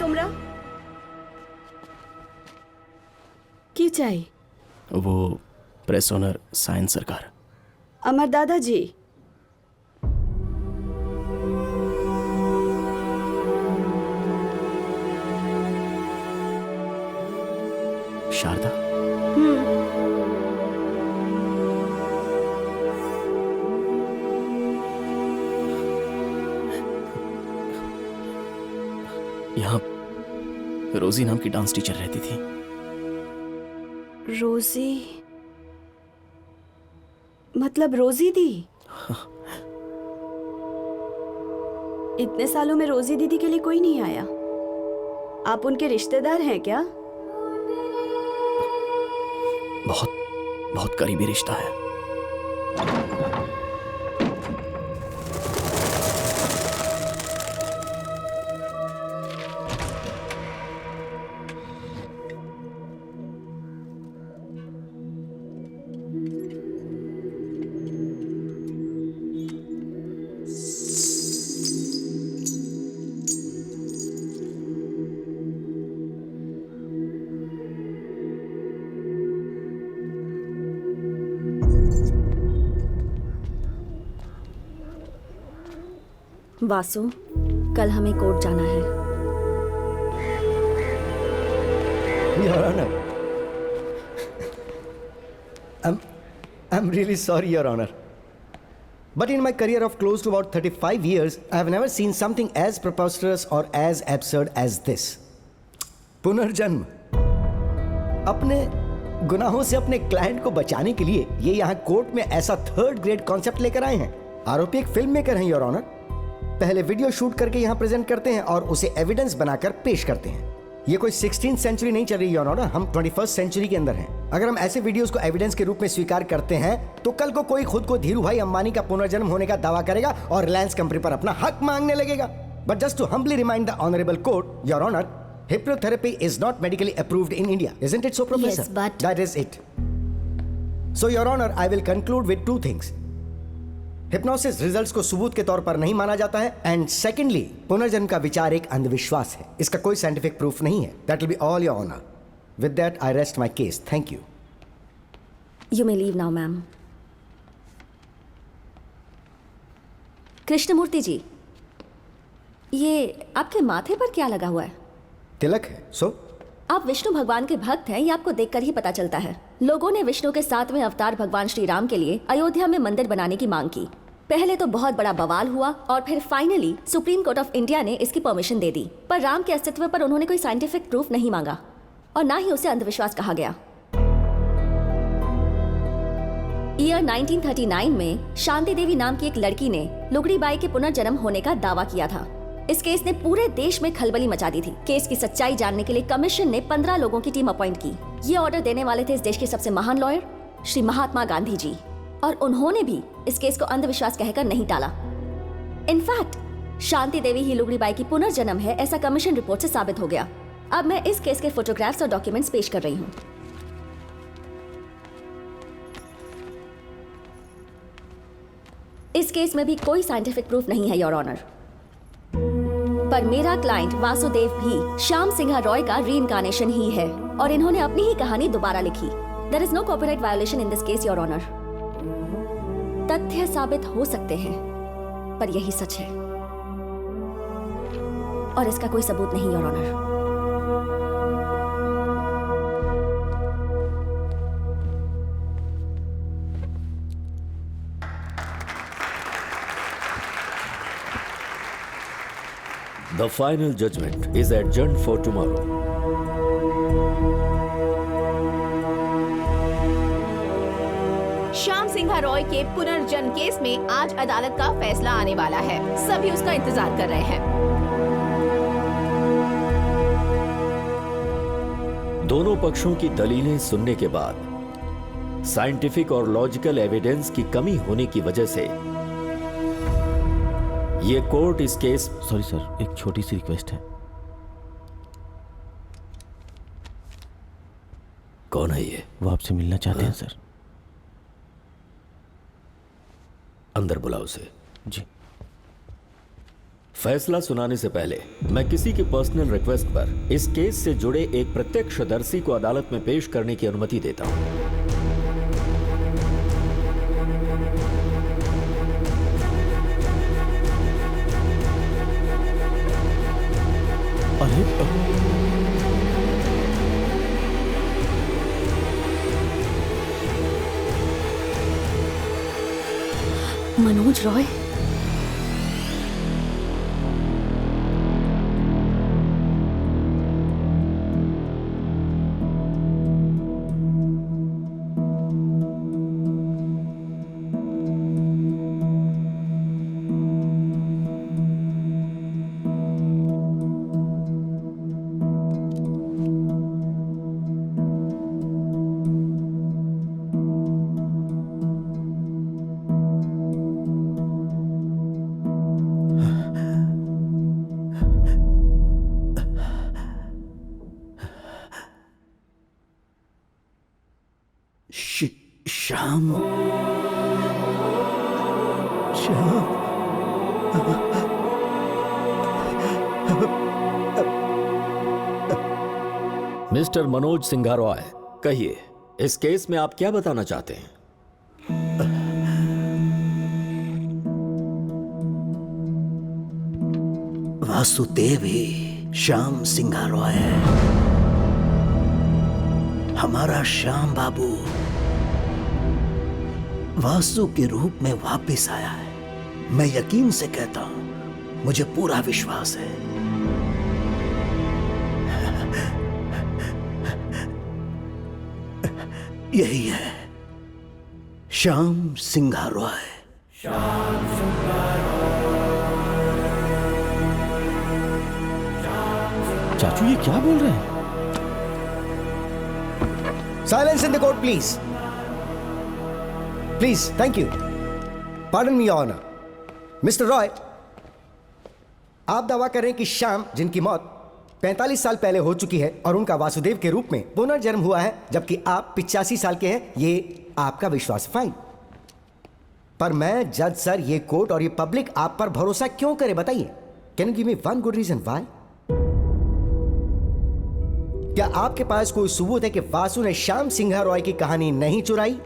তোমরা? কি চাই? वो प्रेस ओनर साइंस सरकार। আমার দাদাজি। शारदा। यहाँ रोजी नाम की डांस टीचर रहती थी। रोजी मतलब रोजी दी? इतने सालों में रोजी दीदी के लिए कोई नहीं आया। आप उनके रिश्तेदार हैं क्या? बहुत बहुत करीबी रिश्ता है। वासु, कल हमें कोर्ट जाना है। Your Honor, I'm really sorry, Your Honor. But in my career of close to about 35 years, I have never seen something as preposterous or as absurd as this. पुनर्जन्म। अपने गुनाहों से अपने क्लाइंट को बचाने के लिए ये यहाँ कोर्ट में ऐसा थर्ड ग्रेड कॉन्सेप्ट लेकर आए हैं। आरोपी एक फिल्म मेकर हैं, योर ऑनर। पहले वीडियो शूट करके यहाँ प्रेजेंट करते हैं और उसे एविडेंस बनाकर पेश करते हैं। ये कोई 16th सेंचुरी नहीं चल रही है, ऑनर। हम 21st सेंचुरी के अंदर हैं। अगर हम ऐसे वीडियोस को एविडेंस के रूप में स्वीकार करते हैं तो कल को कोई खुद को धीरू भाई अंबानी का पुनर्जन्म होने का दावा करेगा और रिलायंस कंपनी पर अपना हक मांगने लगेगा। But just to humbly remind the honourable court, your honour, hypnotherapy is not medically approved in India. Isn't it so, Professor? Yes, but... That is it. So, Your Honor, I will conclude with two things. Hypnosis results को सबूत के तौर पर नहीं माना जाता है, and secondly पुनर्जन्म का विचार एक अंधविश्वास है। इसका कोई साइंटिफिक प्रूफ नहीं है। That will be all your honour. With that I rest my case. Thank you. You may leave now, ma'am. Krishnamurthy ji, ये आपके माथे पर क्या लगा हुआ है? तिलक है। सो आप विष्णु भगवान के भक्त हैं, ये आपको देखकर ही पता चलता है। लोगों ने विष्णु के 7वें अवतार भगवान श्री राम के लिए अयोध्या में मंदिर बनाने की मांग की। पहले तो बहुत बड़ा बवाल हुआ और फिर finally supreme court of India ने इसकी परमिशन दे दी। पर राम के अस्तित्व पर उन्होंने कोई साइंटिफिक प्रूफ नहीं मांगा और ना ही उसे अंधविश्वास कहा गया। ईयर 1939 में शांति देवी नाम की एक लड़की ने लुगड़ी बाई के पुनर्जन्म होने का दावा किया था। इस केस ने पूरे देश में खलबली मचा दी थी। केस की सच्चाई जानने के लिए कमीशन ने 15 लोगों की टीम अपॉइंट की। ये ऑर्डर देने वाले थे इस देश के सबसे महान लॉयर श्री महात्मा गांधी जी, और उन्होंने भी इस केस को अंधविश्वास कहकर नहीं टाला। इनफैक्ट शांति देवी ही लुगड़ी बाई की पुनर्जन्म है, ऐसा कमीशन रिपोर्ट से साबित हो गया। अब मैं इस केस के फोटोग्राफ्स और डॉक्यूमेंट्स पेश कर रही हूँ। इस केस में भी कोई साइंटिफिक प्रूफ नहीं है, योर ऑनर। पर मेरा क्लाइंट वासुदेव भी श्याम सिंह रॉय का रीइंकार्नेशन ही है और इन्होंने अपनी ही कहानी दोबारा लिखी। There is no copyright violation in this case, your honour. तथ्य साबित हो सकते हैं पर यही सच है और इसका कोई सबूत नहीं, your honour. The final judgment is adjourned for tomorrow. Shyam Singh Roy के पुनर्जन्म केस में आज अदालत का फैसला आने वाला है। सभी उसका इंतजार कर रहे हैं। दोनों पक्षों की दलीलें सुनने के बाद साइंटिफिक और लॉजिकल एविडेंस की कमी होने की वजह से ये कोर्ट इस केस। सॉरी सर, एक छोटी सी रिक्वेस्ट है। कौन है ये? वो आपसे मिलना चाहते हैं सर। अंदर बुलाओ उसे। जी। फैसला सुनाने से पहले मैं किसी की पर्सनल रिक्वेस्ट पर इस केस से जुड़े एक प्रत्यक्षदर्शी को अदालत में पेश करने की अनुमति देता हूं। मनोज रॉय, श्याम, श्याम, मिस्टर मनोज सिंघा रॉय, कहिए इस केस में आप क्या बताना चाहते हैं? वासुदेव ही श्याम सिंघा रॉय है। हमारा श्याम बाबू वासु के रूप में वापस आया है। मैं यकीन से कहता हूं, मुझे पूरा विश्वास है। यही है श्याम सिंघा रॉय। चाचू ये क्या बोल रहे हैं? Silence in the court, please. Please, thank you. Pardon me, Your Honor. Mr. Roy, आप दावा कर रहे हैं कि श्याम, जिनकी मौत 45 साल पहले हो चुकी है और उनका वासुदेव के रूप में पुनर्जन्म हुआ है, जबकि आप 85 साल के हैं, ये आपका विश्वास, फाइन। पर मैं जज सर, ये कोर्ट और ये पब्लिक आप पर भरोसा क्यों करे, बताइए। Can you give me one good reason why? क्या आपके पास कोई सबूत है कि वासु ने श्याम सिंघा रॉय की कहानी नहीं चुराई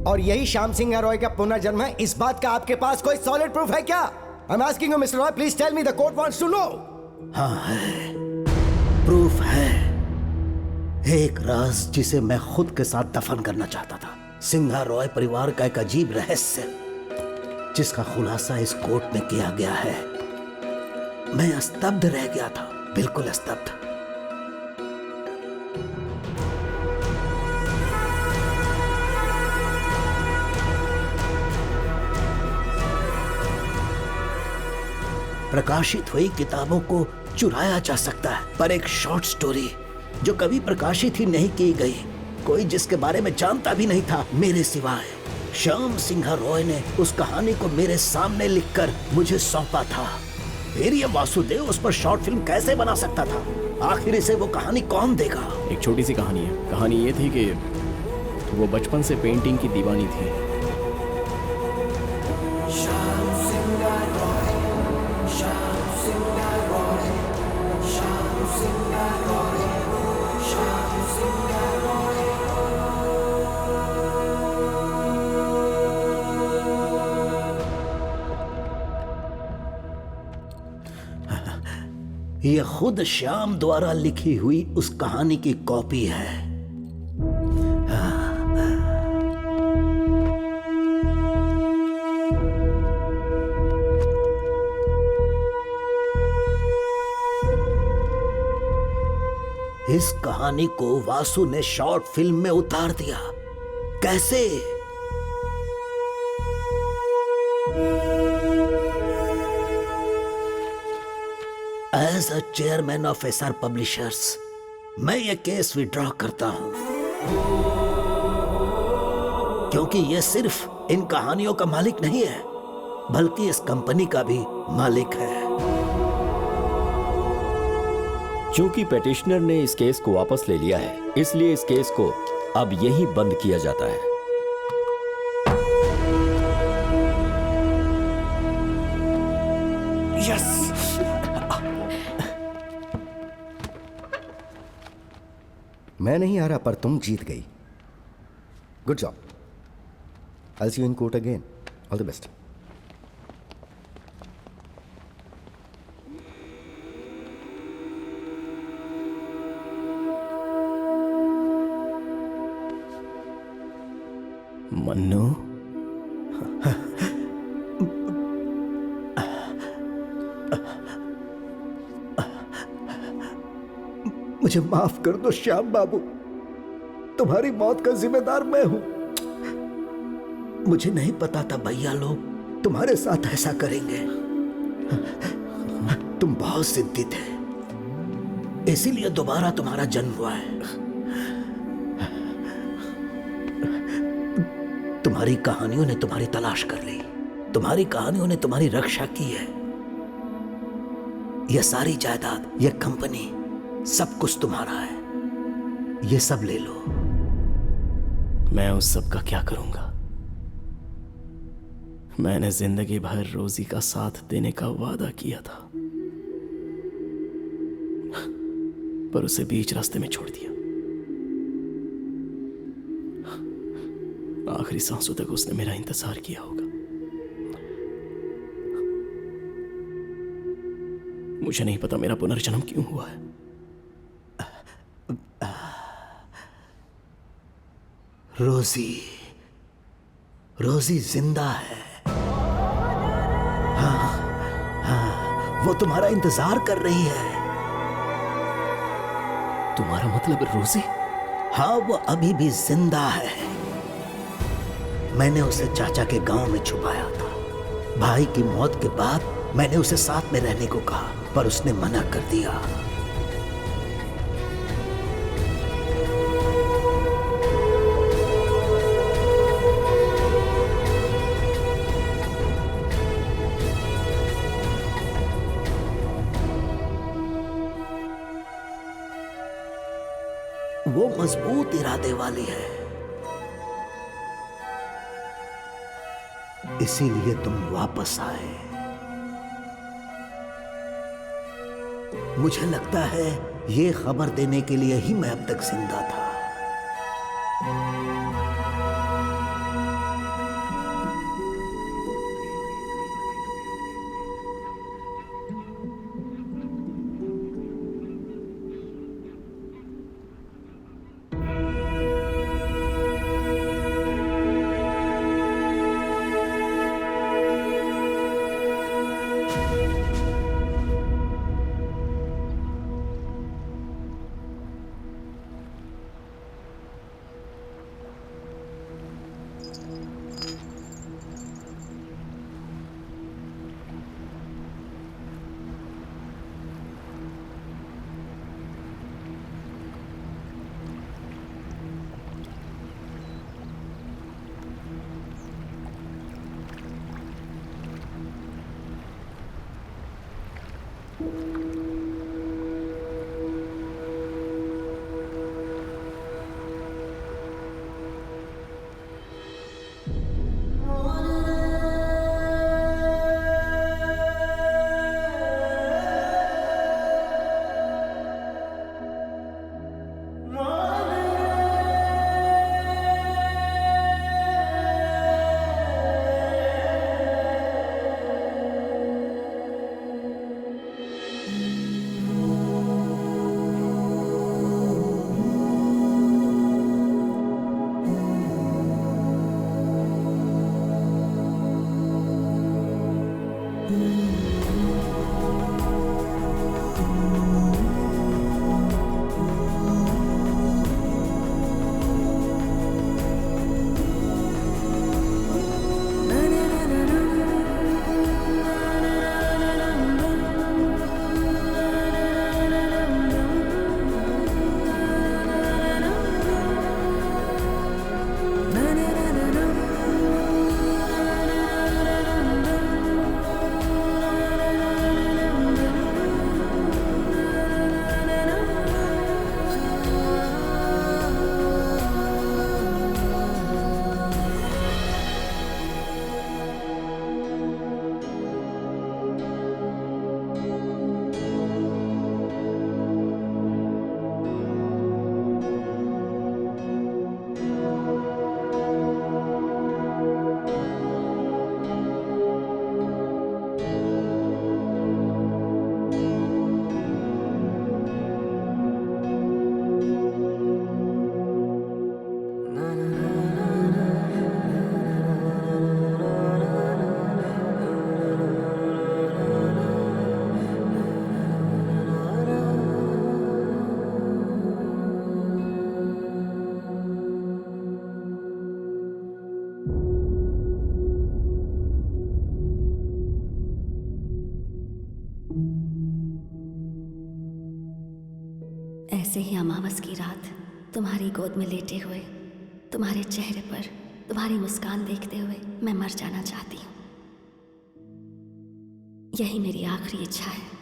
और यही श्याम सिंघा रॉय का पुनर्जन्म है? इस बात का आपके पास कोई सॉलिड प्रूफ है क्या? I am asking you mister Roy, please tell me, the court wants to know. हाँ है, प्रूफ है। एक राज जिसे मैं खुद के साथ दफन करना चाहता था। सिंघा रॉय परिवार का एक अजीब रहस्य जिसका खुलासा इस कोर्ट में किया गया है। मैं स्तब्ध रह गया था, बिल्कुल स्तब्ध। प्रकाशित हुई किताबों को चुराया जा सकता है, पर एक शॉर्ट स्टोरी जो कभी प्रकाशित ही नहीं की गई, कोई जिसके बारे में जानता भी नहीं था मेरे सिवाय, श्याम सिंघा रॉय ने उस कहानी को मेरे सामने लिखकर मुझे सौंपा था। फिर ये वासुदेव उस पर शॉर्ट फिल्म कैसे बना सकता था? आखिर इसे वो कहानी कौन देगा? एक छोटी सी कहानी है। कहानी ये थी कि वो बचपन से पेंटिंग की दीवानी थी। यह खुद श्याम द्वारा लिखी हुई उस कहानी की कॉपी है। इस कहानी को वासु ने शॉर्ट फिल्म में उतार दिया। कैसे? As a chairman of SR publishers, मैं ये केस विड्रॉ करता हूं, क्योंकि ये सिर्फ इन कहानियों का मालिक नहीं है, बल्कि इस कंपनी का भी मालिक है। चूंकि पेटिशनर ने इस केस को वापस ले लिया है, इसलिए इस केस को अब यही बंद किया जाता है। यस। मैं नहीं आ रहा पर तुम जीत गई। Good job. I see you in court again. All the best. Mannu, मुझे माफ कर दो श्याम बाबू, तुम्हारी मौत का जिम्मेदार मैं हूं। मुझे नहीं पता था भैया लोग तुम्हारे साथ ऐसा करेंगे। तुम बहुत जिद्दी थे, इसीलिए दोबारा तुम्हारा जन्म हुआ है। तुम्हारी कहानियों ने तुम्हारी तलाश कर ली, तुम्हारी कहानियों ने तुम्हारी रक्षा की है। यह सारी जायदाद, यह कंपनी, सब कुछ तुम्हारा है। ये सब ले लो। मैं उस सब का क्या करूंगा? मैंने जिंदगी भर रोजी का साथ देने का वादा किया था, पर उसे बीच रास्ते में छोड़ दिया। आखिरी सांसों तक उसने मेरा इंतजार किया होगा। मुझे नहीं पता मेरा पुनर्जन्म क्यों हुआ है। रोजी, रोजी जिंदा है। हाँ, वो तुम्हारा इंतजार कर रही है। तुम्हारा मतलब रोजी? हाँ, वो अभी भी जिंदा है। मैंने उसे चाचा के गांव में छुपाया था। भाई की मौत के बाद मैंने उसे साथ में रहने को कहा, पर उसने मना कर दिया। वो मजबूत इरादे वाली है, इसीलिए तुम वापस आए। मुझे लगता है ये खबर देने के लिए ही मैं अब तक जिंदा था। ऐसे ही अमावस की रात तुम्हारी गोद में लेटे हुए, तुम्हारे चेहरे पर तुम्हारी मुस्कान देखते हुए मैं मर जाना चाहती हूँ। यही मेरी आखिरी इच्छा है।